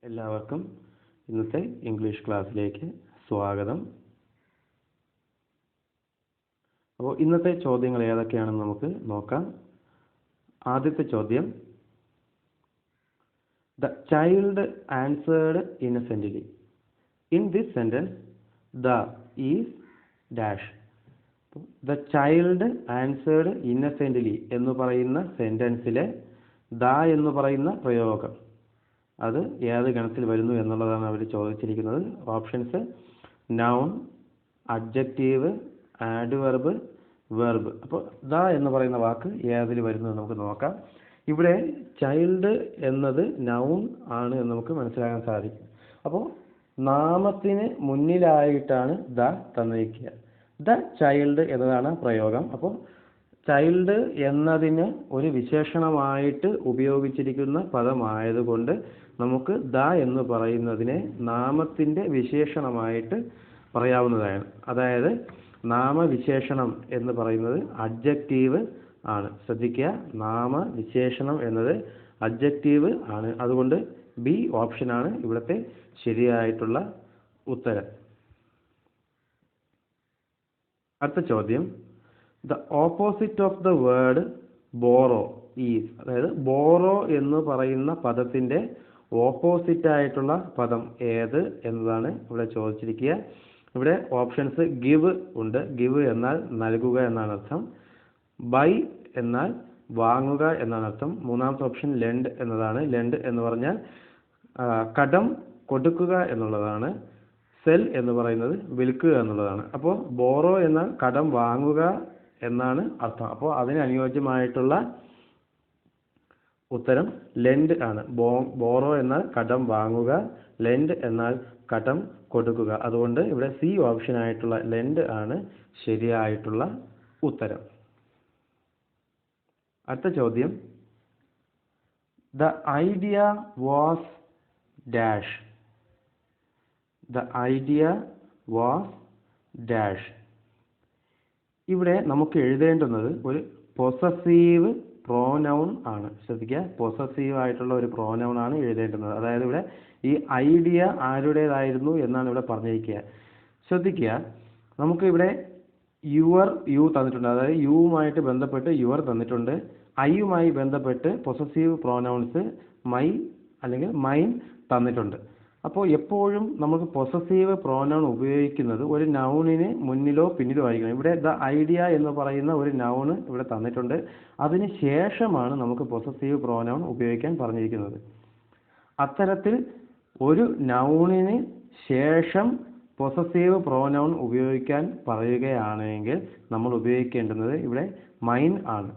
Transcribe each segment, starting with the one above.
എല്ലാവർക്കും ഇന്നത്തെ ഇംഗ്ലീഷ് ക്ലാസ്സിലേക്ക് സ്വാഗതം. അപ്പോൾ ഇന്നത്തെ ചോദ്യങ്ങൾ ഏതൊക്കെയാണെന്ന് നമുക്ക് നോക്കാം. ആദ്യത്തെ ചോദ്യം, the child answered innocently. In this sentence the is dash. The child answered innocently എന്ന് പറയുന്ന സെന്റൻസിലെ ദ എന്ന് പറയുന്ന പ്രയോഗം അത് ഏത് ഗണത്തിൽ വരുന്നു എന്നുള്ളതാണ് അവർ ചോദിച്ചിരിക്കുന്നത്. Options: noun, adjective, adverb, verb. അപ്പോൾ ദ എന്ന് പറയുന്ന വാക്ക് ഏതിൽ വരുന്നു നമുക്ക് നോക്കാം. ഇവിടെ ചൈൽഡ് എന്നത് നൗൺ ആണ് എന്ന് നമുക്ക് മനസ്സിലാക്കാൻ സാധിക്കും. അപ്പോൾ നാമത്തിന് മുന്നിലായിട്ടാണ് ദ തന്നിരിക്കുക. ദ ചൈൽഡ് എന്നതാണ് പ്രയോഗം. അപ്പോൾ ചൈൽഡ് എന്നതിന് ഒരു വിശേഷണമായിട്ട് ഉപയോഗിച്ചിരിക്കുന്ന പദമായതുകൊണ്ട് നമുക്ക് ദ എന്ന് പറയുന്നതിനെ നാമത്തിൻ്റെ വിശേഷണമായിട്ട് പറയാവുന്നതാണ്. അതായത് നാമവിശേഷണം എന്ന് പറയുന്നത് അഡ്ജക്റ്റീവ് ആണ്. ശ്രദ്ധിക്കുക, നാമവിശേഷണം എന്നത് അഡ്ജക്റ്റീവ് ആണ്. അതുകൊണ്ട് ബി ഓപ്ഷനാണ് ഇവിടുത്തെ ശരിയായിട്ടുള്ള ഉത്തരം. അടുത്ത ചോദ്യം, the opposite of the word borrow is. അതായത് ബോറോ എന്ന് പറയുന്ന പദത്തിൻ്റെ ഓപ്പോസിറ്റ് ആയിട്ടുള്ള പദം ഏത് എന്നതാണ് ഇവിടെ ചോദിച്ചിരിക്കുക. ഇവിടെ ഓപ്ഷൻസ്: ഗിവ് ഉണ്ട്. ഗിവ് എന്നാൽ നൽകുക എന്നാണ് അർത്ഥം. ബൈ എന്നാൽ വാങ്ങുക എന്നാണ് അർത്ഥം. മൂന്നാമത്തെ ഓപ്ഷൻ ലെൻഡ് എന്നതാണ്. ലെൻഡ് എന്ന് പറഞ്ഞാൽ കടം കൊടുക്കുക എന്നുള്ളതാണ്. സെൽ എന്ന് പറയുന്നത് വിൽക്കുക എന്നുള്ളതാണ്. അപ്പോൾ ബോറോ എന്നാൽ കടം വാങ്ങുക എന്നാണ് അർത്ഥം. അപ്പോൾ അതിന് അനുയോജ്യമായിട്ടുള്ള ഉത്തരം ലെൻഡ് ആണ്. ബോറോ എന്നാൽ കടം വാങ്ങുക, ലെൻഡ് എന്നാൽ കടം കൊടുക്കുക. അതുകൊണ്ട് ഇവിടെ സി ഓപ്ഷൻ ആയിട്ടുള്ള ലെൻഡ് ആണ് ശരിയായിട്ടുള്ള ഉത്തരം. അടുത്ത ചോദ്യം, the idea was dash. The idea was dash. ഇവിടെ നമുക്ക് എഴുതേണ്ടുന്നത് ഒരു പൊസസീവ് പ്രോനൗൺ ആണ്. ശ്രദ്ധിക്കുക, പൊസസീവ് ആയിട്ടുള്ള ഒരു പ്രോനൗൺ ആണ് എഴുതേണ്ടുന്നത്. അതായത് ഇവിടെ ഈ ഐഡിയ ആരുടേതായിരുന്നു എന്നാണ് ഇവിടെ പറഞ്ഞിരിക്കുക. ശ്രദ്ധിക്കുക, നമുക്ക് ഇവിടെ യു തന്നിട്ടുണ്ട്. അതായത് യുവുമായിട്ട് ബന്ധപ്പെട്ട് യുവർ തന്നിട്ടുണ്ട്. ഐയുമായി ബന്ധപ്പെട്ട് പൊസസീവ് പ്രോനൗൺസ് മൈ അല്ലെങ്കിൽ മൈൻ തന്നിട്ടുണ്ട്. അപ്പോൾ എപ്പോഴും നമുക്ക് പൊസസീവ് പ്രോനൗൺ ഉപയോഗിക്കുന്നത് ഒരു നൗണിന് മുന്നിലോ പിന്നിലോ ആയിരിക്കണം. ഇവിടെ ദ ഐഡിയ എന്ന് പറയുന്ന ഒരു നൗണ് ഇവിടെ തന്നിട്ടുണ്ട്. അതിന് ശേഷമാണ് നമുക്ക് പൊസസീവ് പ്രോനൗൺ ഉപയോഗിക്കാൻ പറഞ്ഞിരിക്കുന്നത്. അത്തരത്തിൽ ഒരു നൗണിന് ശേഷം പൊസസീവ് പ്രോനൗൺ ഉപയോഗിക്കാൻ പറയുകയാണെങ്കിൽ നമ്മൾ ഉപയോഗിക്കേണ്ടുന്നത് ഇവിടെ മൈൻ ആണ്.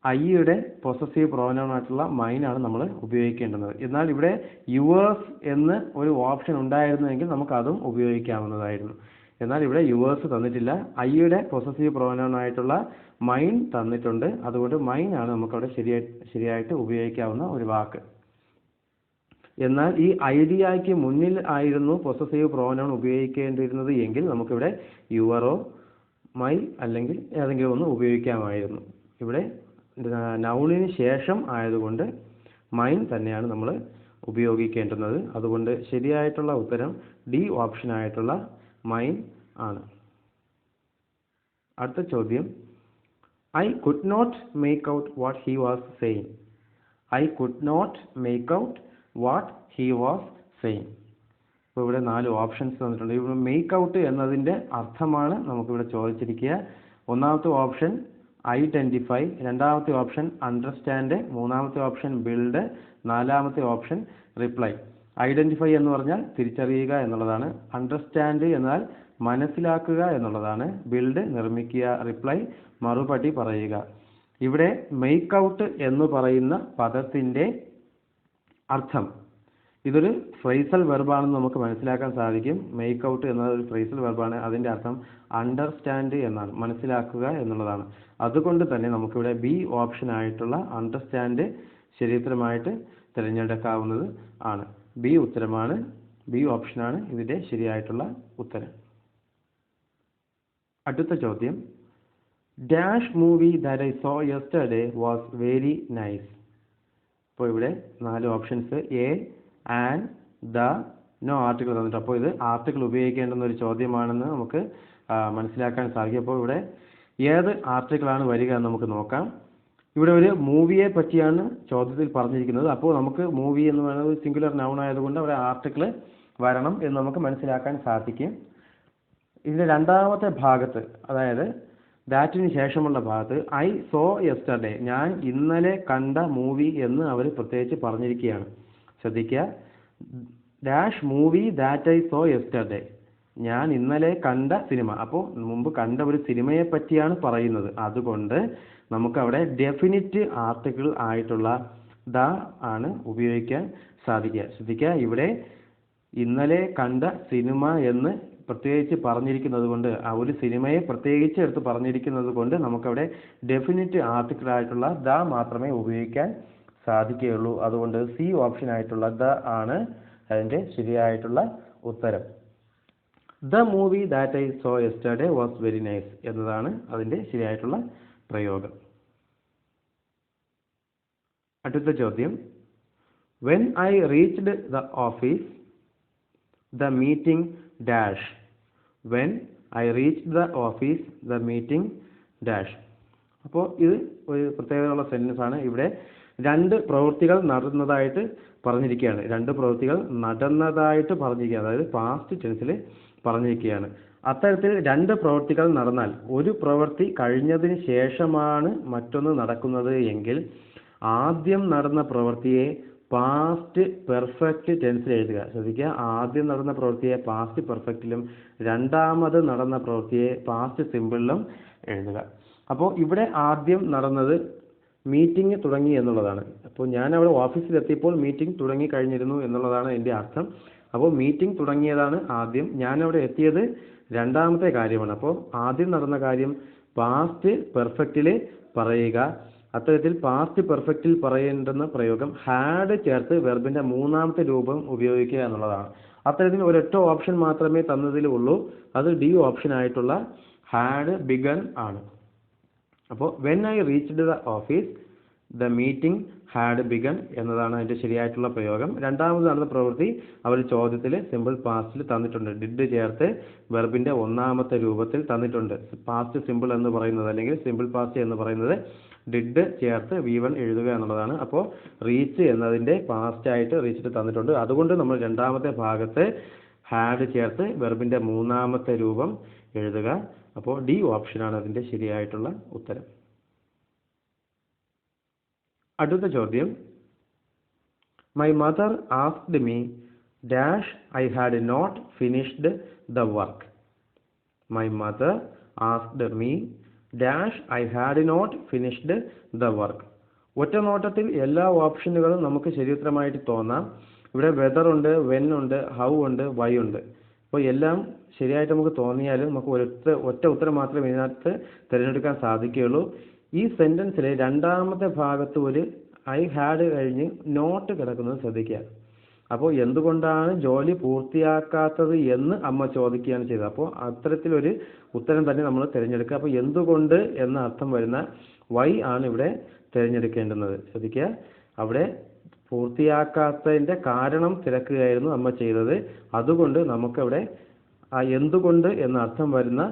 ഐയുടെ പൊസസീവ് പ്രോനൗൺ ആയിട്ടുള്ള മൈൻ ആണ് നമ്മൾ ഉപയോഗിക്കേണ്ടത്. എന്നാൽ ഇവിടെ യുവേഴ്സ് എന്ന് ഒരു ഓപ്ഷൻ ഉണ്ടായിരുന്നുവെങ്കിൽ നമുക്ക് അതും ഉപയോഗിക്കാവുന്നതായിരുന്നു. എന്നാൽ ഇവിടെ യുവേഴ്സ് തന്നിട്ടില്ല. ഐയുടെ പൊസസീവ് പ്രോനൗൺ ആയിട്ടുള്ള മൈൻ തന്നിട്ടുണ്ട്. അതുകൊണ്ട് മൈൻ ആണ് നമുക്കവിടെ ശരിയായിട്ട് ഉപയോഗിക്കാവുന്ന ഒരു വാക്ക്. എന്നാൽ ഈ ഐഡിയയ്ക്ക് മുന്നിൽ ആയിരുന്നു പൊസസീവ് പ്രോനൗൺ ഉപയോഗിക്കേണ്ടിയിരുന്നത് എങ്കിൽ നമുക്കിവിടെ യുവറോ മൈ അല്ലെങ്കിൽ ഏതെങ്കിലും ഒന്ന് ഉപയോഗിക്കാമായിരുന്നു. ഇവിടെ നൗണിന് ശേഷം ആയതുകൊണ്ട് മൈൻ തന്നെയാണ് നമ്മൾ ഉപയോഗിക്കേണ്ടുന്നത്. അതുകൊണ്ട് ശരിയായിട്ടുള്ള ഉത്തരം ഡി ഓപ്ഷൻ ആയിട്ടുള്ള മൈൻ ആണ്. അടുത്ത ചോദ്യം, I could not make out what he was saying. I could not make out what he was saying. അപ്പോൾ ഇവിടെ 4 ഓപ്ഷൻസ് തന്നിട്ടുണ്ട്. ഇവിടെ മേക്ക് ഔട്ട് എന്നതിൻ്റെ അർത്ഥമാണ് നമുക്കിവിടെ ചോദിച്ചിരിക്കുക. ഒന്നാമത്തെ ഓപ്ഷൻ ഐഡൻറ്റിഫൈ, രണ്ടാമത്തെ ഓപ്ഷൻ അണ്ടർസ്റ്റാൻഡ്, മൂന്നാമത്തെ ഓപ്ഷൻ ബിൽഡ്, നാലാമത്തെ ഓപ്ഷൻ റിപ്ലൈ. ഐഡൻറ്റിഫൈ എന്ന് പറഞ്ഞാൽ തിരിച്ചറിയുക എന്നുള്ളതാണ്. അണ്ടർസ്റ്റാൻഡ് എന്നാൽ മനസ്സിലാക്കുക എന്നുള്ളതാണ്. ബിൽഡ് നിർമ്മിക്കുക, റിപ്ലൈ മറുപടി പറയുക. ഇവിടെ മേക്ക് ഔട്ട് എന്ന് പറയുന്ന പദത്തിൻ്റെ അർത്ഥം ഇതൊരു ഫ്രേസൽ വെർബാണെന്ന് നമുക്ക് മനസ്സിലാക്കാൻ സാധിക്കും. മേക്ക് ഔട്ട് എന്നത് ഒരു ഫ്രേസൽ വെർബാണ്. അതിൻ്റെ അർത്ഥം അണ്ടർസ്റ്റാൻഡ് എന്നാണ്, മനസ്സിലാക്കുക എന്നുള്ളതാണ്. അതുകൊണ്ട് തന്നെ നമുക്കിവിടെ ബി ഓപ്ഷൻ ആയിട്ടുള്ള അണ്ടർസ്റ്റാൻഡ് ശരിയുത്തരമായിട്ട് തിരഞ്ഞെടുക്കാവുന്നത് ആണ്. ബി ഓപ്ഷനാണ് ഇതിൻ്റെ ശരിയായിട്ടുള്ള ഉത്തരം. അടുത്ത ചോദ്യം, dash movie that I saw yesterday was very nice. അപ്പോൾ ഇവിടെ 4 options: A and the no article തന്നിട്ട്. അപ്പോൾ ഇത് ആർട്ടിക്കിൾ ഉപയോഗിക്കേണ്ടുന്ന ഒരു ചോദ്യമാണെന്ന് നമുക്ക് മനസ്സിലാക്കാൻ സാധിക്കും. അപ്പോൾ ഇവിടെ ഏത് ആർട്ടിക്കിളാണ് വരിക എന്ന് നമുക്ക് നോക്കാം. ഇവിടെ ഒരു മൂവിയെ പറ്റിയാണ് ചോദ്യത്തിൽ പറഞ്ഞിരിക്കുന്നത്. അപ്പോൾ നമുക്ക് മൂവി എന്ന് പറയുന്നത് സിംഗുലർ നൗൺ ആയതുകൊണ്ട് അവിടെ ആർട്ടിക്കിൾ വരണം എന്ന് നമുക്ക് മനസ്സിലാക്കാൻ സാധിക്കും. ഇതിന്റെ രണ്ടാമത്തെ ഭാഗത്ത്, അതായത് ദാറ്റിന് ശേഷമുള്ള ഭാഗത്ത് ഐ സോ യെസ്റ്റർഡേ, ഞാൻ ഇന്നലെ കണ്ട മൂവി എന്ന് അവർ പ്രത്യേകിച്ച് പറഞ്ഞിരിക്കുകയാണ്. ശ്രദ്ധിക്കുക, dash movie that I saw yesterday, ഞാൻ ഇന്നലെ കണ്ട സിനിമ. അപ്പോൾ മുമ്പ് കണ്ട ഒരു സിനിമയെ പറ്റിയാണ് പറയുന്നത്. അതുകൊണ്ട് നമുക്കവിടെ ഡെഫിനിറ്റ് ആർട്ടിക്കിൾ ആയിട്ടുള്ള ദ ആണ് ഉപയോഗിക്കാൻ സാധിക്കുക. ശ്രദ്ധിക്കുക, ഇവിടെ ഇന്നലെ കണ്ട സിനിമ എന്ന് പ്രത്യേകിച്ച് പറഞ്ഞിരിക്കുന്നത് കൊണ്ട്, ആ ഒരു സിനിമയെ പ്രത്യേകിച്ച് എടുത്ത് പറഞ്ഞിരിക്കുന്നത് കൊണ്ട് നമുക്കവിടെ ഡെഫിനിറ്റ് ആർട്ടിക്കിൾ ആയിട്ടുള്ള ദ മാത്രമേ ഉപയോഗിക്കാൻ സാധിക്കുകയുള്ളൂ. അതുകൊണ്ട് സി ഓപ്ഷൻ ആയിട്ടുള്ള ദ ആണ് അതിൻ്റെ ശരിയായിട്ടുള്ള ഉത്തരം. The movie that I saw yesterday was very nice എന്നതാണ് അതിൻ്റെ ശരിയായിട്ടുള്ള പ്രയോഗം. അടുത്ത ചോദ്യം, when I reached the office the meeting dash. When I reached the office the meeting dash. അപ്പോൾ ഇത് ഒരു പ്രത്യേകതയുള്ള സെന്റൻസ് ആണ്. ഇവിടെ രണ്ട് പ്രവൃത്തികൾ നടന്നതായിട്ട് പറഞ്ഞിരിക്കുകയാണ്. രണ്ട് പ്രവൃത്തികൾ നടന്നതായിട്ട് പറഞ്ഞിരിക്കുകയാണ്, അതായത് പാസ്റ്റ് ടെൻസിൽ പറഞ്ഞിരിക്കുകയാണ്. അത്തരത്തിൽ രണ്ട് പ്രവൃത്തികൾ നടന്നാൽ ഒരു പ്രവൃത്തി കഴിഞ്ഞതിന് ശേഷമാണ് മറ്റൊന്ന് നടക്കുന്നത് എങ്കിൽ ആദ്യം നടന്ന പ്രവൃത്തിയെ പാസ്റ്റ് പെർഫെക്റ്റ് ടെൻസിൽ എഴുതുക. ശ്രദ്ധിക്കുക, ആദ്യം നടന്ന പ്രവൃത്തിയെ പാസ്റ്റ് പെർഫെക്റ്റിലും രണ്ടാമത് നടന്ന പ്രവൃത്തിയെ പാസ്റ്റ് സിമ്പിളിലും എഴുതുക. അപ്പോൾ ഇവിടെ ആദ്യം നടന്നത് മീറ്റിംഗ് തുടങ്ങി എന്നുള്ളതാണ്. അപ്പോൾ ഞാൻ അവിടെ ഓഫീസിലെത്തിയപ്പോൾ മീറ്റിംഗ് തുടങ്ങി കഴിഞ്ഞിരുന്നു എന്നുള്ളതാണ് എൻ്റെ അർത്ഥം. അപ്പോൾ മീറ്റിംഗ് തുടങ്ങിയതാണ് ആദ്യം, ഞാൻ അവിടെ എത്തിയത് രണ്ടാമത്തെ കാര്യമാണ്. അപ്പോൾ ആദ്യം നടന്ന കാര്യം പാസ്റ്റ് പെർഫെക്റ്റിൽ പറയുക. അത്തരത്തിൽ പാസ്റ്റ് പെർഫെക്റ്റിൽ പറയേണ്ടുന്ന പ്രയോഗം ഹാഡ് ചേർത്ത് വെർബിന്റെ മൂന്നാമത്തെ രൂപം ഉപയോഗിക്കുക എന്നുള്ളതാണ്. അത്തരത്തിൽ ഒരൊറ്റ ഓപ്ഷൻ മാത്രമേ തന്നതിലുള്ളൂ, അത് ഡി ഓപ്ഷൻ ആയിട്ടുള്ള ഹാഡ് ബിഗൺ ആണ്. അപ്പോൾ when I reached the office the meeting had begun എന്നതാണ് അതിൻ്റെ ശരിയായിട്ടുള്ള പ്രയോഗം. രണ്ടാമത് നടന്ന പ്രവൃത്തി അവർ ചോദ്യത്തിൽ സിമ്പിൾ പാസ്റ്റിൽ തന്നിട്ടുണ്ട്. ഡിഡ് ചേർത്ത് വെർബിന്റെ ഒന്നാമത്തെ രൂപത്തിൽ തന്നിട്ടുണ്ട്. പാസ്റ്റ് സിമ്പിൾ എന്ന് പറയുന്നത് അല്ലെങ്കിൽ സിമ്പിൾ പാസ്റ്റ് എന്ന് പറയുന്നത് ഡിഡ് ചേർത്ത് V1 എഴുതുക എന്നുള്ളതാണ്. അപ്പോൾ റീച്ച് എന്നതിൻ്റെ പാസ്റ്റ് ആയിട്ട് റീച്ചിട്ട് തന്നിട്ടുണ്ട്. അതുകൊണ്ട് നമ്മൾ രണ്ടാമത്തെ ഭാഗത്ത് ഹാഡ് ചേർത്ത് വെർബിന്റെ മൂന്നാമത്തെ രൂപം എഴുതുക. അപ്പോൾ ഡി ഓപ്ഷനാണ് അതിൻ്റെ ശരിയായിട്ടുള്ള ഉത്തരം. അടുത്ത ചോദ്യം, my mother asked me dash I had not finished the work. My mother asked me dash I had not finished the work. ഒറ്റ നോട്ടത്തിൽ എല്ലാ ഓപ്ഷനുകളും നമുക്ക് ശരിയുത്തരമായിട്ട് തോന്നാം. ഇവിടെ വെദർ ഉണ്ട്, വെൻ ഉണ്ട്, ഹൗ ഉണ്ട്, വൈ ഉണ്ട്. അപ്പോൾ എല്ലാം ശരിയായിട്ട് നമുക്ക് തോന്നിയാലും നമുക്ക് ഒറ്റ ഉത്തരം മാത്രമേ ഇതിനകത്ത് തിരഞ്ഞെടുക്കാൻ സാധിക്കുകയുള്ളൂ. ഈ സെന്റൻസിൽ രണ്ടാമത്തെ ഭാഗത്ത് ഒരു ഐ ഹാഡ് കഴിഞ്ഞ് നോട്ട് കിടക്കുന്നത് ശ്രദ്ധിക്കുക. അപ്പോൾ എന്തുകൊണ്ടാണ് ജോലി പൂർത്തിയാക്കാത്തത് എന്ന് അമ്മ ചോദിക്കുകയാണ് ചെയ്തത്. അപ്പോൾ അത്തരത്തിലൊരു ഉത്തരം തന്നെ നമ്മൾ തിരഞ്ഞെടുക്കുക. അപ്പോൾ എന്തുകൊണ്ട് എന്ന അർത്ഥം വരുന്ന വൈ ആണ് ഇവിടെ തിരഞ്ഞെടുക്കേണ്ടുന്നത്. ശ്രദ്ധിക്കുക, അവിടെ പൂർത്തിയാക്കാത്തതിൻ്റെ കാരണം തിരക്കുകയായിരുന്നു അമ്മ ചെയ്തത്. അതുകൊണ്ട് നമുക്കവിടെ ആ എന്തുകൊണ്ട് എന്ന അർത്ഥം വരുന്ന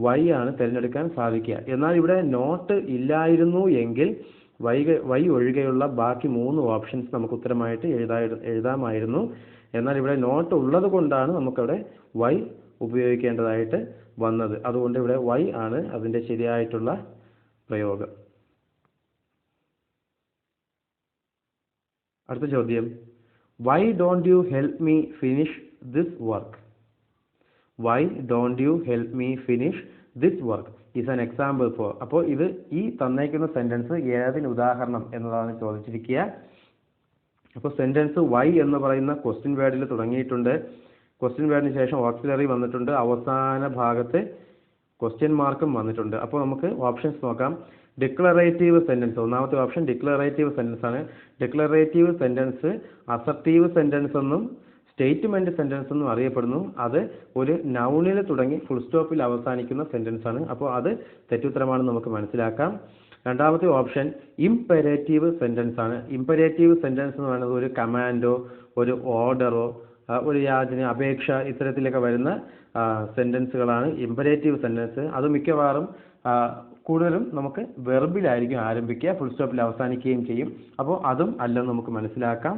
വൈ ആണ് തിരഞ്ഞെടുക്കാൻ സാധിക്കുക. എന്നാൽ ഇവിടെ നോട്ട് ഇല്ലായിരുന്നു എങ്കിൽ വൈ ഒഴികെയുള്ള ബാക്കി 3 ഓപ്ഷൻസ് നമുക്ക് ഉത്തരമായിട്ട് എഴുതാമായിരുന്നു. എന്നാൽ ഇവിടെ നോട്ട് ഉള്ളത് കൊണ്ടാണ് നമുക്കവിടെ വൈ ഉപയോഗിക്കേണ്ടതായിട്ട് വന്നത്. അതുകൊണ്ട് ഇവിടെ വൈ ആണ് അതിൻ്റെ ശരിയായിട്ടുള്ള പ്രയോഗം. അടുത്ത ചോദ്യം, why don't you help me finish this work. Why don't you help me finish this work is an example for. അപ്പോൾ ഇത് ഈ തന്നേക്കുന്ന സെന്റൻസ് ഏതിന് ഉദാഹരണം എന്നതാണ് ചോദിച്ചിരിക്കുക. അപ്പോൾ സെന്റൻസ് വൈ എന്ന് പറയുന്ന ക്വസ്റ്റ്യൻ വേർഡിൽ തുടങ്ങിയിട്ടുണ്ട്. ക്വസ്റ്റ്യൻ വേർഡിന് ശേഷം ഓക്സിലറി വന്നിട്ടുണ്ട്. അവസാന ഭാഗത്ത് ക്വസ്റ്റ്യൻ മാർക്കും വന്നിട്ടുണ്ട്. അപ്പോൾ നമുക്ക് ഓപ്ഷൻസ് നോക്കാം. ഡിക്ലറേറ്റീവ് സെന്റൻസ്, ഒന്നാമത്തെ ഓപ്ഷൻ ഡിക്ലറേറ്റീവ് സെന്റൻസ് ആണ്. ഡിക്ലറേറ്റീവ് സെന്റൻസ് അസർട്ടീവ് സെന്റൻസ് എന്നും സ്റ്റേറ്റ്മെന്റ് സെന്റൻസ് എന്നും അറിയപ്പെടുന്നു. അത് ഒരു നൗണിൽ തുടങ്ങി ഫുൾ സ്റ്റോപ്പിൽ അവസാനിക്കുന്ന സെന്റൻസ് ആണ്. അപ്പോൾ അത് തെറ്റുത്തരമാണെന്ന് നമുക്ക് മനസ്സിലാക്കാം. രണ്ടാമത്തെ ഓപ്ഷൻ ഇംപെരേറ്റീവ് സെൻറ്റൻസ് ആണ്. ഇംപെരേറ്റീവ് സെൻറ്റൻസ് എന്ന് പറയുന്നത് ഒരു കമാൻഡോ, ഒരു ഓർഡറോ, ഒരു യാചന, അപേക്ഷ ഇത്തരത്തിലൊക്കെ വരുന്ന സെൻറ്റൻസുകളാണ് ഇംപെരേറ്റീവ് സെൻറ്റൻസ്. അത് മിക്കവാറും കൂടുതലും നമുക്ക് വെർബിലായിരിക്കും ആരംഭിക്കുക, ഫുൾ സ്റ്റോപ്പിൽ അവസാനിക്കുകയും ചെയ്യും. അപ്പോൾ അതും അല്ലെന്ന് നമുക്ക് മനസ്സിലാക്കാം.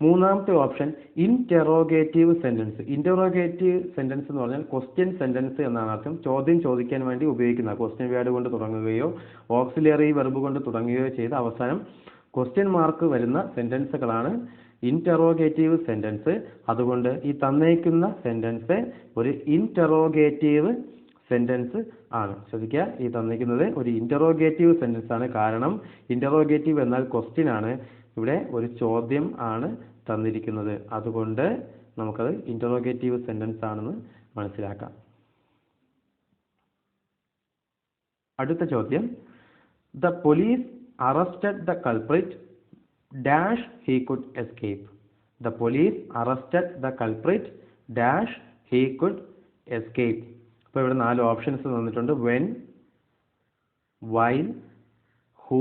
മൂന്നാമത്തെ option interrogative sentence. Interrogative sentence എന്ന് പറഞ്ഞാൽ ക്വസ്റ്റ്യൻ സെൻറ്റൻസ് എന്നാണ് അർത്ഥം. ചോദ്യം ചോദിക്കാൻ വേണ്ടി ഉപയോഗിക്കുന്ന ക്വസ്റ്റ്യൻ വേർഡ് കൊണ്ട് തുടങ്ങുകയോ ഓക്സിലറി വെർബ് കൊണ്ട് തുടങ്ങുകയോ ചെയ്ത് അവസാനം ക്വസ്റ്റ്യൻ മാർക്ക് വരുന്ന സെൻറ്റൻസുകളാണ് ഇൻറ്ററോഗേറ്റീവ് സെൻറ്റൻസ്. അതുകൊണ്ട് ഈ തന്നേക്കുന്ന സെൻറ്റൻസ് ഒരു ഇൻറ്ററോഗേറ്റീവ് സെൻറ്റൻസ് ആണ്. ശ്രദ്ധിക്കുക, ഈ തന്നിരിക്കുന്നത് ഒരു ഇൻറ്ററോഗേറ്റീവ് സെൻറ്റൻസ് ആണ്. കാരണം ഇൻറ്ററോഗേറ്റീവ് എന്നാൽ ക്വസ്റ്റ്യൻ ആണ്, ഇവിടെ ഒരു ചോദ്യം ആണ് തന്നിരിക്കുന്നത്. അതുകൊണ്ട് നമുക്കത് ഇൻറ്ററോഗേറ്റീവ് സെൻറ്റൻസ് ആണെന്ന് മനസ്സിലാക്കാം. അടുത്ത ചോദ്യം, the police arrested the culprit dash he could escape. The police arrested the culprit dash he could escape. അപ്പോൾ ഇവിടെ 4 ഓപ്ഷൻസ് തന്നിട്ടുണ്ട്. When, while, who,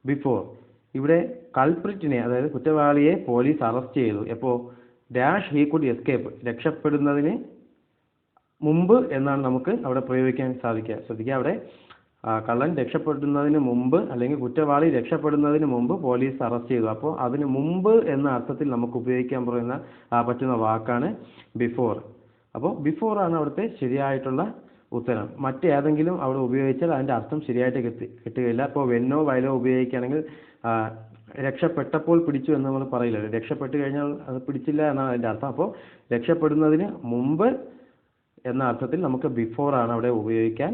before. ഇവിടെ കൾപ്രിറ്റിനെ, അതായത് കുറ്റവാളിയെ പോലീസ് അറസ്റ്റ് ചെയ്തു. എപ്പോൾ? ഡാഷ് ഹി കുഡ് എസ്കേപ്പ്, രക്ഷപ്പെടുന്നതിന് മുമ്പ് എന്നാണ് നമുക്ക് അവിടെ പ്രയോഗിക്കാൻ സാധിക്കുക. ശ്രദ്ധിക്കുക, അവിടെ കള്ളൻ രക്ഷപ്പെടുന്നതിന് മുമ്പ് അല്ലെങ്കിൽ കുറ്റവാളി രക്ഷപ്പെടുന്നതിന് മുമ്പ് പോലീസ് അറസ്റ്റ് ചെയ്തു. അപ്പോൾ അതിന് മുമ്പ് എന്ന അർത്ഥത്തിൽ നമുക്ക് ഉപയോഗിക്കാൻ പറ്റുന്ന വാക്കാണ് ബിഫോർ. അപ്പോൾ ബിഫോർ ആണ് അവിടുത്തെ ശരിയായിട്ടുള്ള ഉത്തരം. മറ്റേതെങ്കിലും അവിടെ ഉപയോഗിച്ചാൽ അതിൻ്റെ അർത്ഥം ശരിയായിട്ട് കിട്ടുകയില്ല. അപ്പോൾ വെന്നോ വയലോ ഉപയോഗിക്കുകയാണെങ്കിൽ രക്ഷപ്പെട്ടപ്പോൾ പിടിച്ചു എന്ന് നമ്മൾ പറയില്ലല്ലോ. രക്ഷപ്പെട്ട് കഴിഞ്ഞാൽ അത് പിടിച്ചില്ല എന്നാണ് അതിൻ്റെ അർത്ഥം. അപ്പോൾ രക്ഷപ്പെടുന്നതിന് മുമ്പ് എന്ന അർത്ഥത്തിൽ നമുക്ക് ബിഫോർ ആണ് അവിടെ ഉപയോഗിക്കാൻ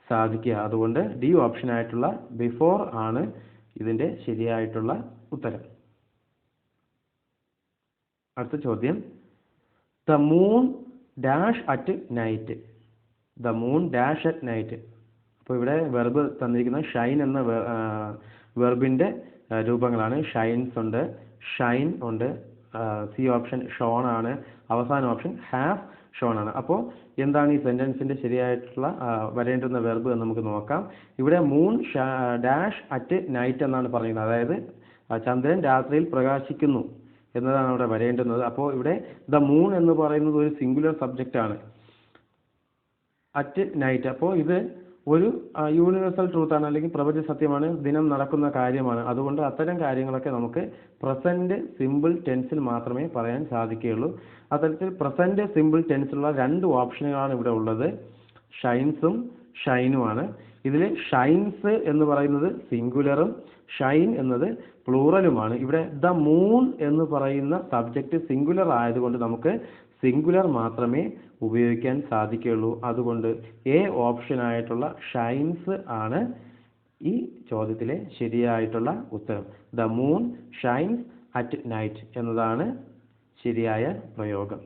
സാധിക്കുക. അതുകൊണ്ട് ഡി ഓപ്ഷനായിട്ടുള്ള ബിഫോർ ആണ് ഇതിൻ്റെ ശരിയായിട്ടുള്ള ഉത്തരം. അടുത്ത ചോദ്യം, the moon dash at night. The moon dash at night. അപ്പോൾ ഇവിടെ വെർബ് തന്നിരിക്കുന്നത് ഷൈൻ എന്ന വെർബിൻ്റെ രൂപങ്ങളാണ്. ഷൈൻസ് ഉണ്ട്, ഷൈൻ ഉണ്ട്, സി ഓപ്ഷൻ ഷോൺ ആണ്, അവസാന ഓപ്ഷൻ ഹാവ് ഷോൺ ആണ്. അപ്പോൾ എന്താണ് ഈ സെൻറ്റൻസിൻ്റെ ശരിയായിട്ടുള്ള വരേണ്ടുന്ന വെർബ് എന്ന് നമുക്ക് നോക്കാം. ഇവിടെ മൂൺ ഡാഷ് അറ്റ് നൈറ്റ് എന്നാണ് പറയുന്നത്, അതായത് ചന്ദ്രൻ രാത്രിയിൽ പ്രകാശിക്കുന്നു എന്നതാണ് അവിടെ വരേണ്ടുന്നത്. അപ്പോൾ ഇവിടെ ദ മൂൺ എന്ന് പറയുന്നത് ഒരു സിംഗുലർ സബ്ജക്റ്റ് ആണ്, അറ്റ് നൈറ്റ്. അപ്പോൾ ഇത് ഒരു യൂണിവേഴ്സൽ ട്രൂത്ത് ആണ്, അല്ലെങ്കിൽ പ്രപഞ്ച സത്യമാണ്, ദിനം നടക്കുന്ന കാര്യമാണ്. അതുകൊണ്ട് അത്തരം കാര്യങ്ങളൊക്കെ നമുക്ക് പ്രസന്റ് സിമ്പിൾ ടെൻസിൽ മാത്രമേ പറയാൻ സാധിക്കുകയുള്ളൂ. അത്തരത്തിൽ പ്രസന്റ് സിമ്പിൾ ടെൻസിലുള്ള 2 ഓപ്ഷനുകളാണ് ഇവിടെ ഉള്ളത്, ഷൈൻസും ഷൈനുമാണ്. ഇതിൽ ഷൈൻസ് എന്ന് പറയുന്നത് സിംഗുലറും ഷൈൻ എന്നത് പ്ലൂറലുമാണ്. ഇവിടെ ദ മൂൺ എന്ന് പറയുന്ന സബ്ജക്റ്റ് സിംഗുലർ ആയതുകൊണ്ട് നമുക്ക് സിംഗുലർ മാത്രമേ ഉപയോഗിക്കാൻ സാധിക്കുകയുള്ളൂ. അതുകൊണ്ട് എ ഓപ്ഷനായിട്ടുള്ള ഷൈൻസ് ആണ് ഈ ചോദ്യത്തിലെ ശരിയായിട്ടുള്ള ഉത്തരം. The moon shines at night എന്നതാണ് ശരിയായ പ്രയോഗം.